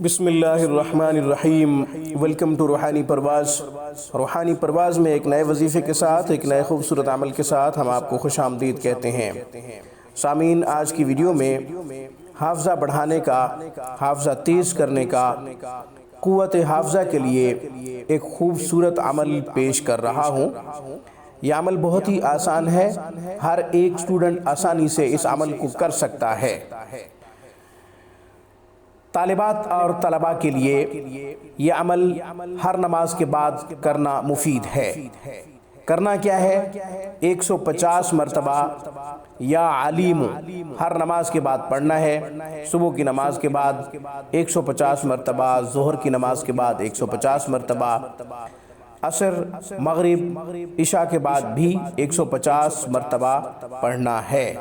بسم اللہ الرحمن الرحیم۔ ویلکم ٹو روحانی پرواز۔ روحانی پرواز میں ایک نئے وظیفے کے ساتھ، ایک نئے خوبصورت عمل کے ساتھ ہم آپ کو خوش آمدید کہتے ہیں۔ سامعین، آج کی ویڈیو میں حافظہ بڑھانے کا، حافظہ تیز کرنے کا، قوت حافظہ کے لیے ایک خوبصورت عمل پیش کر رہا ہوں۔ یہ عمل بہت ہی آسان ہے، ہر ایک اسٹوڈنٹ آسانی سے اس عمل کو کر سکتا ہے۔ طالبات اور طلباء کے لیے یہ عمل ہر نماز کے بعد کرنا مفید ہے۔ کرنا کیا ہے؟ 150 مرتبہ یا علیم ہر نماز کے بعد پڑھنا ہے۔ صبح کی نماز کے بعد 150 مرتبہ، ظہر کی نماز کے بعد 150 مرتبہ، عصر، مغرب، عشاء کے بعد بھی 150 مرتبہ پڑھنا ہے۔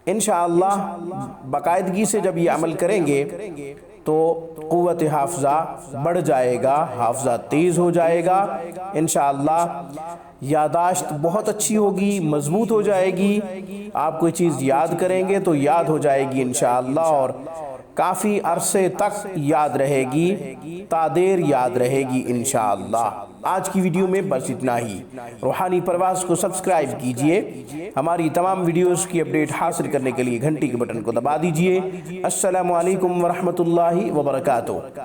انشاءاللہ باقاعدگی سے جب یہ عمل کریں گے تو قوت حافظہ بڑھ جائے گا، حافظہ تیز ہو جائے گا۔ انشاءاللہ یادداشت بہت اچھی ہوگی، مضبوط ہو جائے گی۔ آپ کوئی چیز یاد کریں گے تو یاد ہو جائے گی انشاءاللہ، اور کافی عرصے تک یاد رہے گی، تا دیر یاد رہے گی انشاءاللہ۔ آج کی ویڈیو میں بس اتنا ہی۔ روحانی پرواز کو سبسکرائب کیجئے، ہماری تمام ویڈیوز کی اپڈیٹ حاصل کرنے کے لیے گھنٹی کے بٹن کو دبا دیجئے۔ السلام علیکم ورحمۃ اللہ وبرکاتہ۔